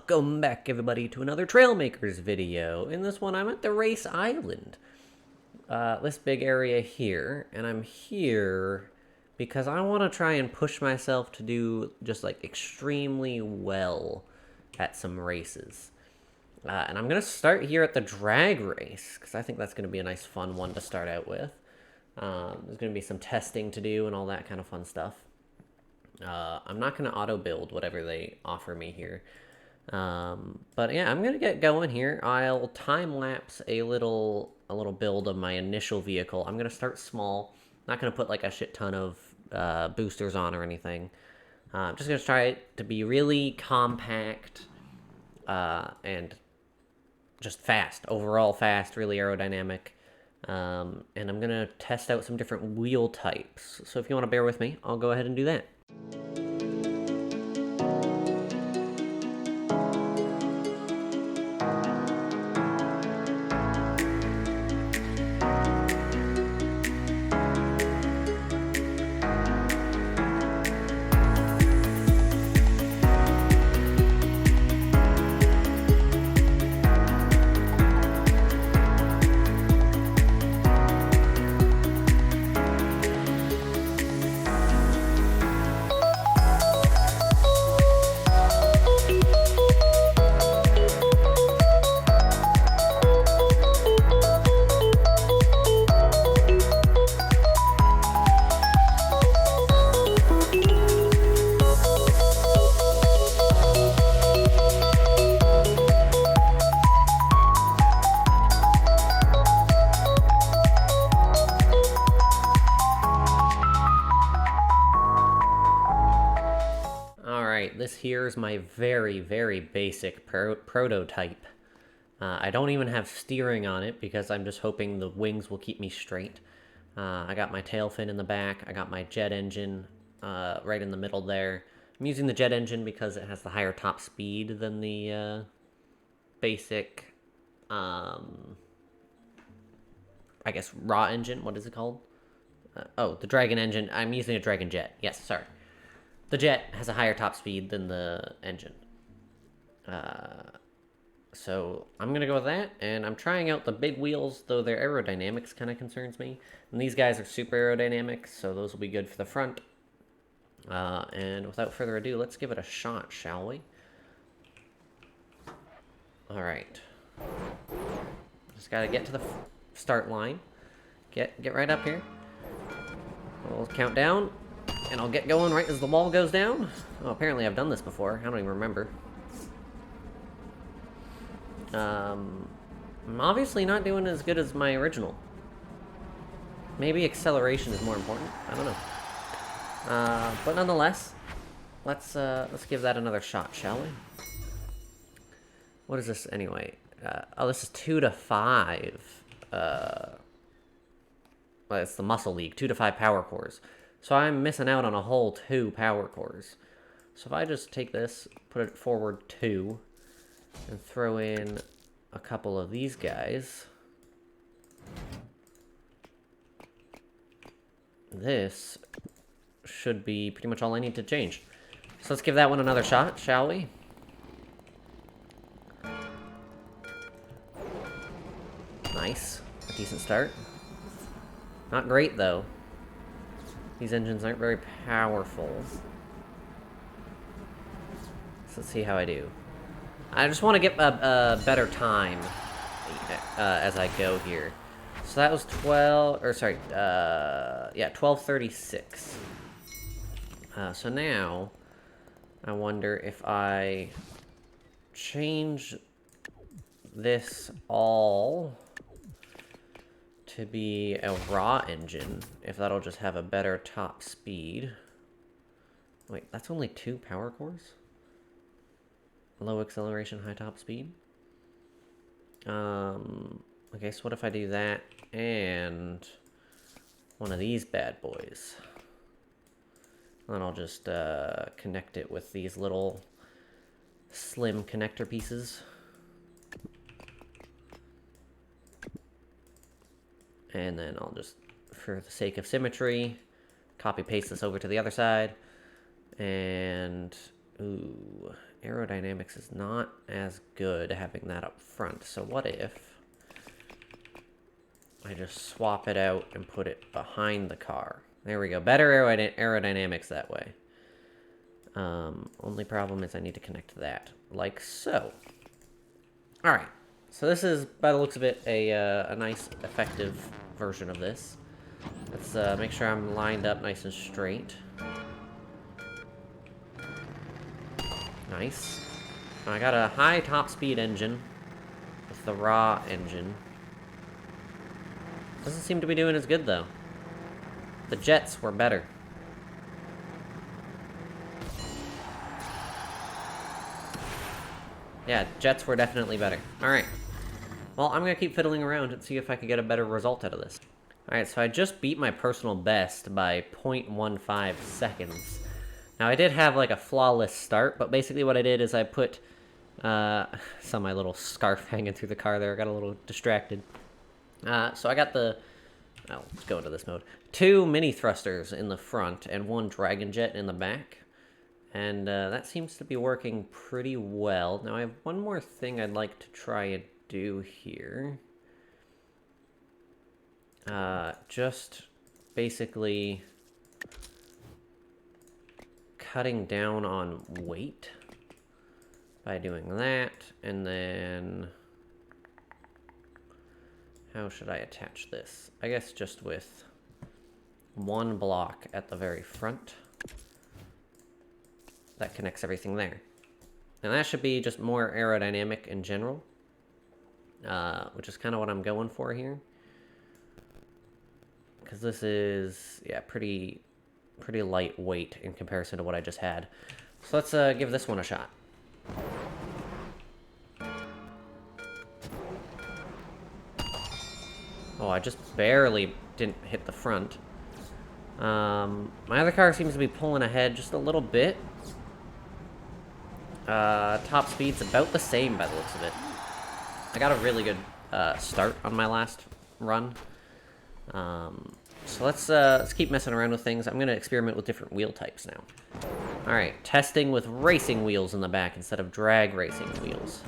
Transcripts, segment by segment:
Welcome back, everybody, to another TrailMakers video. In this one, I'm at the Race Island. This big area here, and I'm here because I want to try and push myself to do just, like, extremely well at some races. And I'm going to start here at the drag race, because I think that's going to be a nice, fun one to start out with. There's going to be some testing to do and all that kind of fun stuff. I'm not going to auto-build whatever they offer me here. But yeah, I'm gonna get going here. I'll time-lapse a little build of my initial vehicle. I'm gonna start small. Not gonna put like a shit ton of boosters on or anything. I'm just gonna try it to be really compact and just fast. Overall fast, really aerodynamic. And I'm gonna test out some different wheel types. So if you want to bear with me, I'll go ahead and do that. This here is my very, very basic prototype. I don't even have steering on it because I'm just hoping the wings will keep me straight. I got my tail fin in the back. I got my jet engine right in the middle there. I'm using the jet engine because it has the higher top speed than the basic, I guess, raw engine. What is it called? Oh, the Dragon engine. I'm using a Dragon jet. Yes, sorry. The jet has a higher top speed than the engine. So I'm going to go with that, and I'm trying out the big wheels, though their aerodynamics kind of concerns me. And these guys are super aerodynamic, so those will be good for the front. And without further ado, let's give it a shot, shall we? Alright. Just got to get to the start line. Get right up here. We'll count down. And I'll get going right as the wall goes down. Oh, apparently I've done this before. I don't even remember. I'm obviously not doing as good as my original. Maybe acceleration is more important. I don't know. But nonetheless, let's give that another shot, shall we? What is this anyway? Oh, this is 2 to 5. Well, it's the Muscle League. 2 to 5 power cores. So I'm missing out on a whole 2 power cores. So if I just take this, put it forward 2, and throw in a couple of these guys, this should be pretty much all I need to change. So let's give that one another shot, shall we? Nice. A decent start. Not great, though. These engines aren't very powerful. So let's see how I do. I just want to get a better time as I go here. So that was 12:36. So now, I wonder if I change this all to be a raw engine, if that'll just have a better top speed. Wait, that's only 2 power cores? Low acceleration, high top speed? Okay, so what if I do that and one of these bad boys? And then I'll just connect it with these little slim connector pieces. And then I'll just, for the sake of symmetry, copy paste this over to the other side. And, ooh, aerodynamics is not as good having that up front. So what if I just swap it out and put it behind the car? There we go. Better aerodynamics that way. Only problem is I need to connect that, like so. All right. So this is, by the looks of it, a nice, effective version of this. Let's make sure I'm lined up nice and straight. Nice. I got a high top speed engine with the raw engine. Doesn't seem to be doing as good, though. The jets were better. Yeah, jets were definitely better. Alright. Well, I'm gonna keep fiddling around and see if I can get a better result out of this. Alright, so I just beat my personal best by 0.15 seconds. Now, I did have, like, a flawless start, but basically what I did is I put, saw my little scarf hanging through the car there, I got a little distracted. So I got the, oh, let's go into this mode. 2 mini thrusters in the front and 1 dragon jet in the back. And that seems to be working pretty well. Now, I have one more thing I'd like to try and do here. Just basically cutting down on weight by doing that, and then how should I attach this? I guess just with 1 block at the very front. That connects everything there. And that should be just more aerodynamic in general, which is kind of what I'm going for here. Because this is, yeah, pretty lightweight in comparison to what I just had. So let's give this one a shot. Oh, I just barely didn't hit the front. My other car seems to be pulling ahead just a little bit. Top speed's about the same by the looks of it. I got a really good start on my last run. So let's keep messing around with things. I'm going to experiment with different wheel types now. Alright, testing with racing wheels in the back instead of drag racing wheels.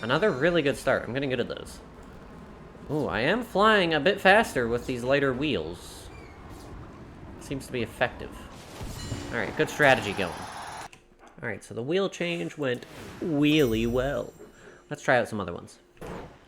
Another really good start. I'm getting good at those. Ooh, I am flying a bit faster with these lighter wheels. Seems to be effective. Alright, good strategy going. Alright, so the wheel change went really well. Let's try out some other ones.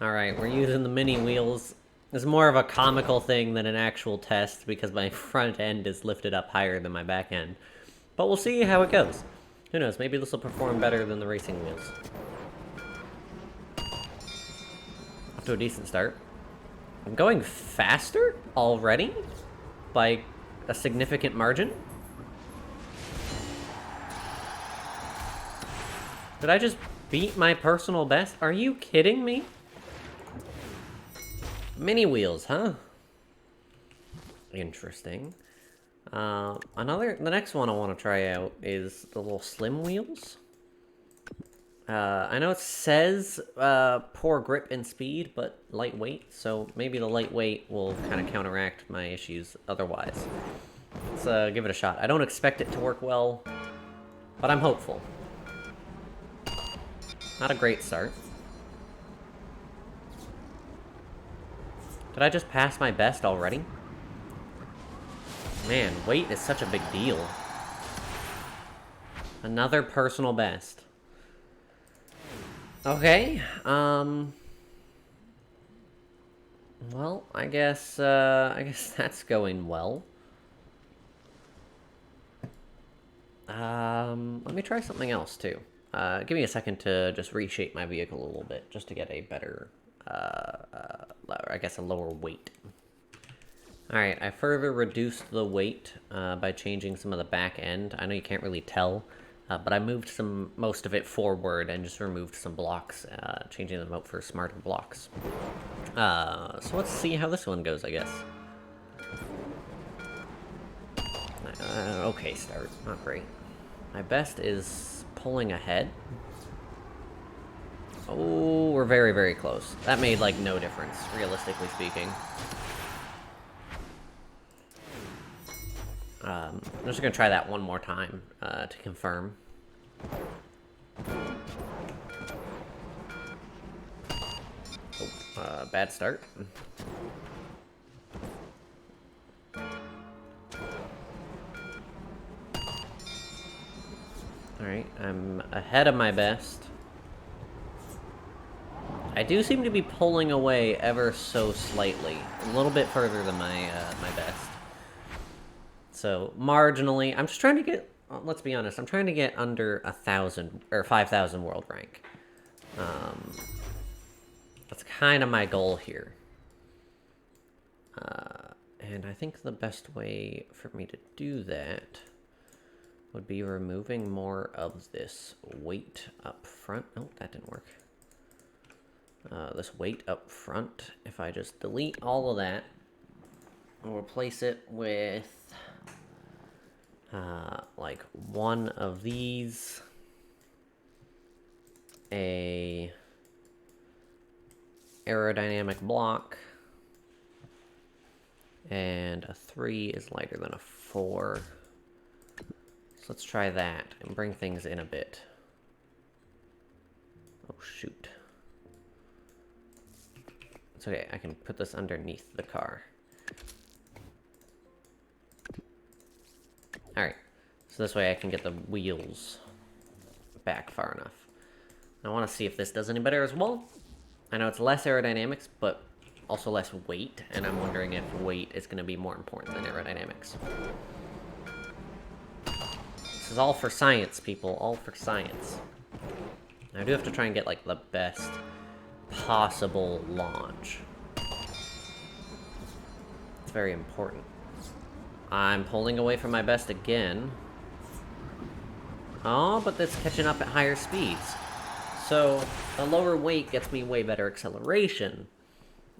Alright, we're using the mini wheels. It's more of a comical thing than an actual test because my front end is lifted up higher than my back end. But we'll see how it goes. Who knows, maybe this will perform better than the racing wheels. Off to a decent start. I'm going faster already by a significant margin. Did I just beat my personal best? Are you kidding me? Mini wheels, huh? Interesting. The next one I want to try out is the little slim wheels. I know it says poor grip and speed, but lightweight, so maybe the lightweight will kind of counteract my issues otherwise. Let's give it a shot. I don't expect it to work well, but I'm hopeful. Not a great start. Did I just pass my best already? Man, weight is such a big deal. Another personal best. Okay, well, I guess that's going well. Let me try something else too. Give me a second to just reshape my vehicle a little bit, just to get a better, I guess a lower weight. Alright, I further reduced the weight by changing some of the back end. I know you can't really tell, but I moved most of it forward and just removed some blocks, changing them out for smarter blocks. So let's see how this one goes, I guess. Okay start, not great. My best is pulling ahead. Oh, we're very, very close. That made, like, no difference, realistically speaking. I'm just gonna try that one more time to confirm. Oh, bad start. Alright, I'm ahead of my best. I do seem to be pulling away ever so slightly. A little bit further than my best. So, marginally. I'm just trying to get... let's be honest. I'm trying to get under 1,000... or 5,000 world rank. That's kind of my goal here. And I think the best way for me to do that would be removing more of this weight up front. Oh, that didn't work. This weight up front, if I just delete all of that, and replace it with, like, one of these, a aerodynamic block, and a 3 is lighter than a 4. So let's try that and bring things in a bit. Oh, shoot. It's okay, I can put this underneath the car. Alright, so this way I can get the wheels back far enough. I want to see if this does any better as well. I know it's less aerodynamics, but also less weight, and I'm wondering if weight is going to be more important than aerodynamics. This is all for science, people. All for science. I do have to try and get, like, the best possible launch. It's very important. I'm pulling away from my best again. Oh, but that's catching up at higher speeds. So, a lower weight gets me way better acceleration.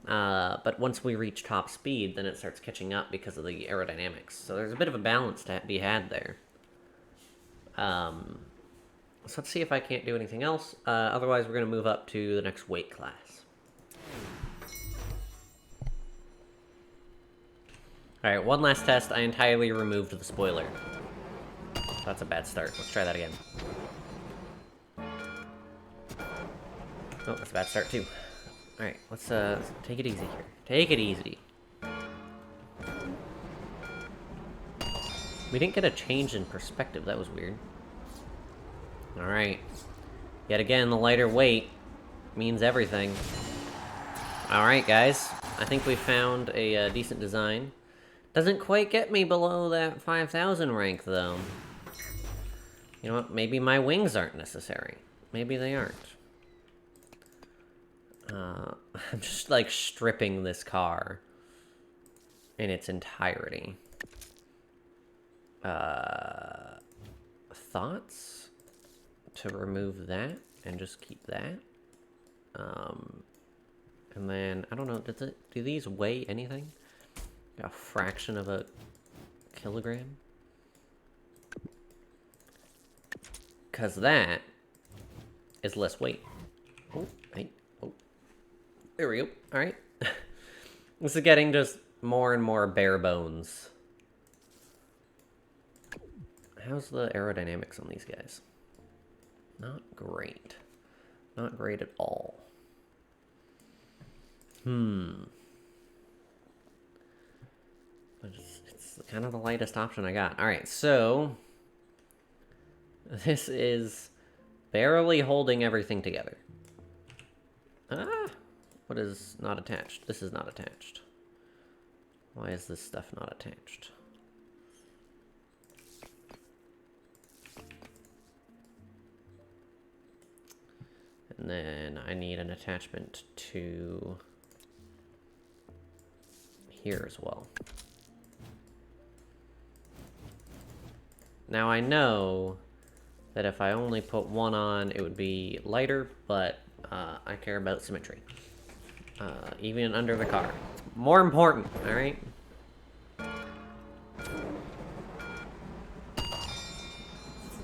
But once we reach top speed, then it starts catching up because of the aerodynamics. So there's a bit of a balance to be had there. So let's see if I can't do anything else. Otherwise, we're going to move up to the next weight class. Alright, one last test. I entirely removed the spoiler. That's a bad start. Let's try that again. Oh, that's a bad start too. Alright, let's take it easy here. Take it easy. We didn't get a change in perspective. That was weird. Alright. Yet again, the lighter weight means everything. Alright, guys. I think we found a decent design. Doesn't quite get me below that 5,000 rank, though. You know what? Maybe my wings aren't necessary. Maybe they aren't. I'm just, like, stripping this car in its entirety. Thoughts? To remove that and just keep that. And then, I don't know, do these weigh anything? A fraction of a kilogram? Because that is less weight. Oh, hey, oh. There we go. Alright. This is getting just more and more bare bones. How's the aerodynamics on these guys? Not great. Not great at all. But it's kind of the lightest option I got. Alright, so this is barely holding everything together. Ah! What is not attached? This is not attached. Why is this stuff not attached? And then I need an attachment to here as well. Now I know that if I only put one on, it would be lighter, but I care about symmetry. Even under the car. It's more important, alright?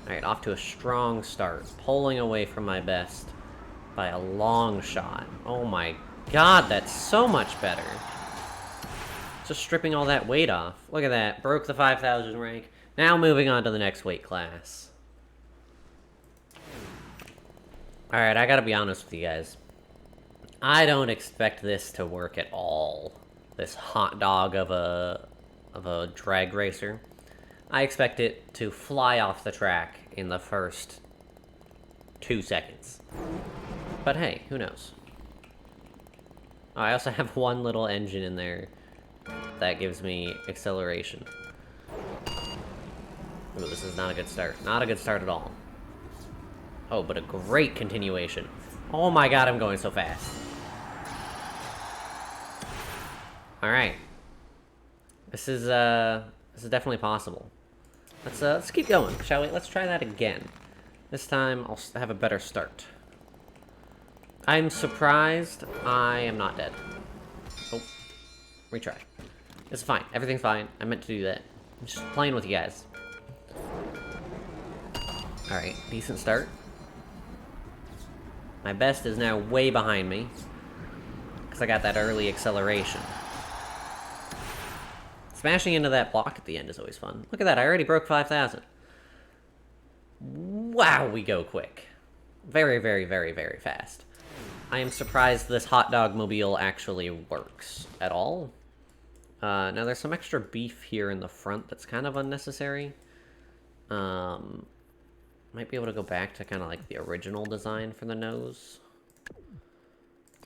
Alright, off to a strong start. Pulling away from my best by a long shot. Oh my god, that's so much better. Just stripping all that weight off. Look at that. Broke the 5,000 rank. Now moving on to the next weight class. Alright, I gotta be honest with you guys. I don't expect this to work at all. This hot dog of a drag racer. I expect it to fly off the track in the first 2 seconds. But hey, who knows? Oh, I also have one little engine in there that gives me acceleration. Ooh, this is not a good start. Not a good start at all. Oh, but a great continuation. Oh my god, I'm going so fast. Alright. This is definitely possible. Let's keep going, shall we? Let's try that again. This time, I'll have a better start. I'm surprised I am not dead. Oh. Retry. It's fine. Everything's fine. I meant to do that. I'm just playing with you guys. Alright, decent start. My best is now way behind me, because I got that early acceleration. Smashing into that block at the end is always fun. Look at that, I already broke 5,000. Wow, we go quick. Very, very, very, very fast. I am surprised this hot dog mobile actually works at all. Now there's some extra beef here in the front that's kind of unnecessary. Might be able to go back to kind of like the original design for the nose.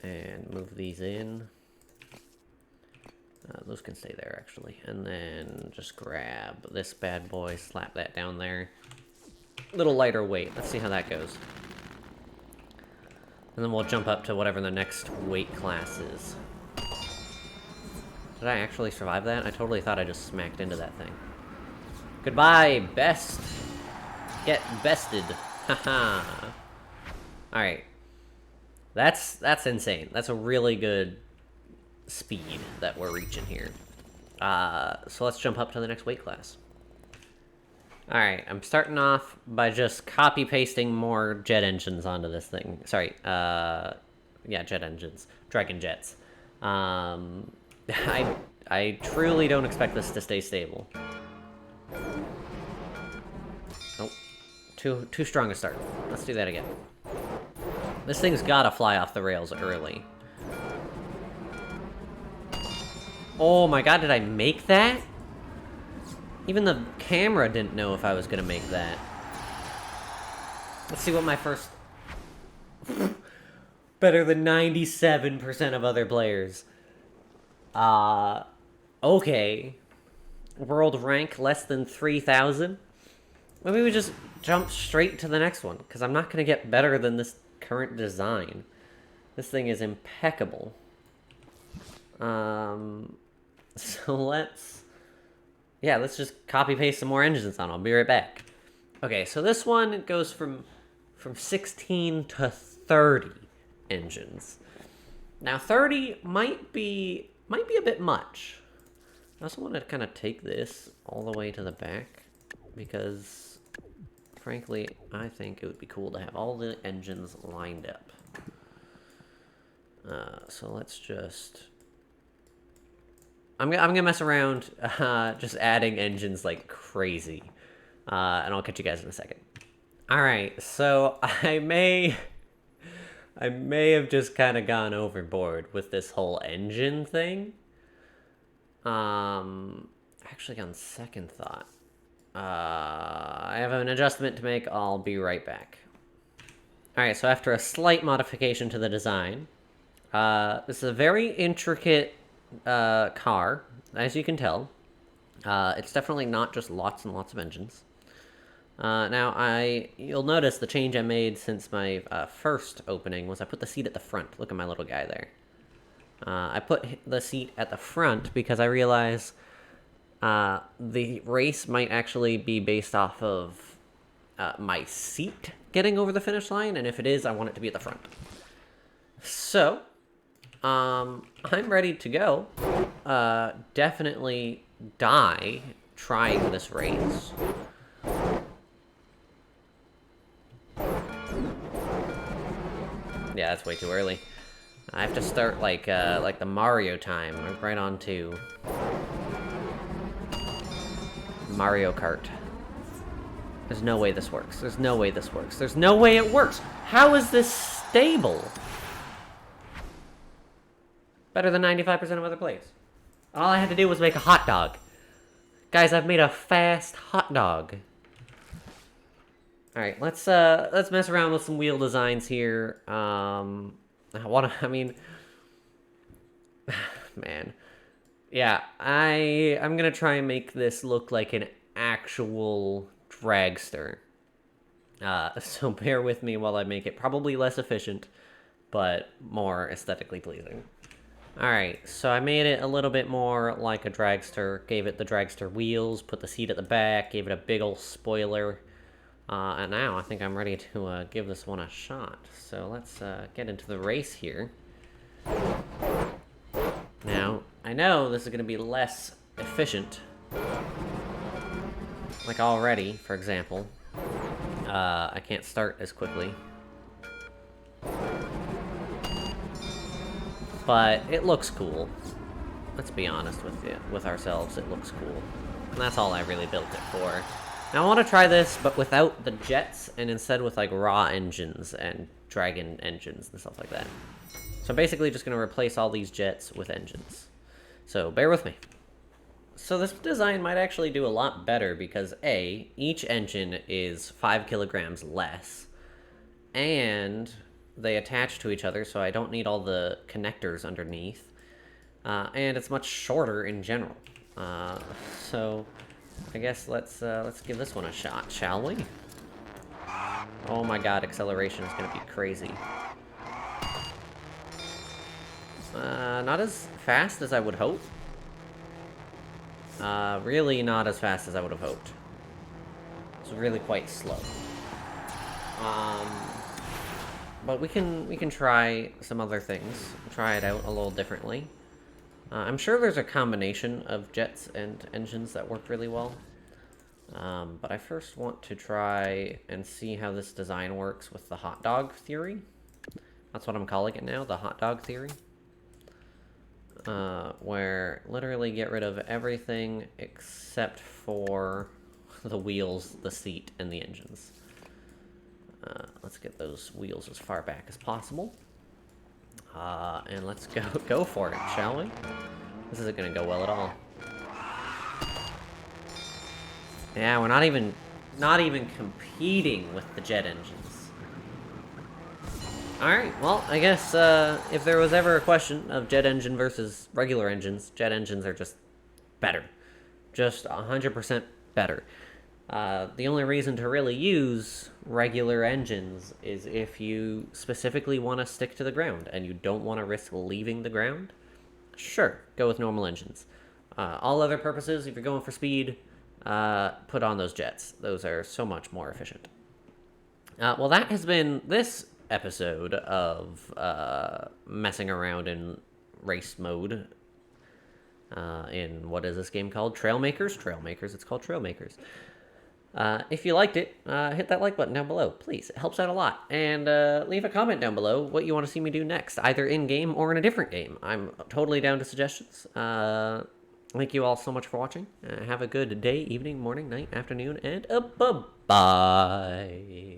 And move these in. Those can stay there, actually. And then just grab this bad boy, slap that down there. Little lighter weight. Let's see how that goes. And then we'll jump up to whatever the next weight class is. Did I actually survive that? I totally thought I just smacked into that thing. Goodbye, best! Get bested. Haha. Alright. That's insane. That's a really good speed that we're reaching here. So let's jump up to the next weight class. Alright, I'm starting off by just copy-pasting more jet engines onto this thing. Sorry, yeah, jet engines. Dragon jets. I truly don't expect this to stay stable. Nope. Too strong a start. Let's do that again. This thing's gotta fly off the rails early. Oh my god, did I make that? Even the camera didn't know if I was gonna make that. Let's see what my first... Better than 97% of other players. Okay. World rank less than 3,000? Maybe we just jump straight to the next one, because I'm not gonna get better than this current design. This thing is impeccable. So let's just copy-paste some more engines on. I'll be right back. Okay, so this one goes from 16 to 30 engines. Now 30 might be a bit much. I also want to kind of take this all the way to the back because, frankly, I think it would be cool to have all the engines lined up. So let's just... I'm gonna mess around, just adding engines like crazy. And I'll catch you guys in a second. Alright, so I may have just kind of gone overboard with this whole engine thing. Actually, on second thought, I have an adjustment to make. I'll be right back. Alright, so after a slight modification to the design, this is a very intricate car, as you can tell. It's definitely not just lots and lots of engines. Now, you'll notice the change I made since my first opening was I put the seat at the front. Look at my little guy there. I put the seat at the front because I realize the race might actually be based off of my seat getting over the finish line, and if it is, I want it to be at the front. So, I'm ready to go. Definitely die trying this race. Yeah, that's way too early. I have to start like the Mario time, right on 2. Mario Kart. There's no way this works. There's no way this works. There's no way it works. How is this stable? Better than 95% of other plays. All I had to do was make a hot dog. Guys, I've made a fast hot dog. Alright, let's mess around with some wheel designs here. Man. Yeah, I'm gonna try and make this look like an actual dragster. So bear with me while I make it probably less efficient, but more aesthetically pleasing. Alright, so I made it a little bit more like a dragster, gave it the dragster wheels, put the seat at the back, gave it a big ol' spoiler, and now I think I'm ready to give this one a shot. So let's get into the race here. Now, I know this is going to be less efficient, like already, for example. I can't start as quickly. But it looks cool. Let's be honest with ourselves, it looks cool. And that's all I really built it for. Now I want to try this, but without the jets, and instead with like raw engines and dragon engines and stuff like that. So I'm basically just going to replace all these jets with engines. So bear with me. So this design might actually do a lot better because A, each engine is 5 kilograms less, and they attach to each other, so I don't need all the connectors underneath. And it's much shorter in general. So I guess let's give this one a shot, shall we? Oh my god, acceleration is going to be crazy. Not as fast as I would hope. Really not as fast as I would have hoped. It's really quite slow. But we can try some other things. Try it out a little differently. I'm sure there's a combination of jets and engines that work really well. But I first want to try and see how this design works with the hot dog theory. That's what I'm calling it now, the hot dog theory. Where literally get rid of everything except for the wheels, the seat, and the engines. Let's get those wheels as far back as possible. And let's go for it, shall we? This isn't gonna go well at all. Yeah, we're not even competing with the jet engines. Alright, well, I guess if there was ever a question of jet engine versus regular engines, jet engines are just better. Just 100% better. The only reason to really use regular engines is if you specifically want to stick to the ground and you don't want to risk leaving the ground. Sure, go with normal engines. All other purposes, if you're going for speed, put on those jets. Those are so much more efficient. Well, that has been this episode of messing around in race mode in, what is this game called? TrailMakers? TrailMakers, it's called TrailMakers. If you liked it, hit that like button down below, please. It helps out a lot. And leave a comment down below what you want to see me do next, either in-game or in a different game. I'm totally down to suggestions. Thank you all so much for watching. Have a good day, evening, morning, night, afternoon, and bye-bye.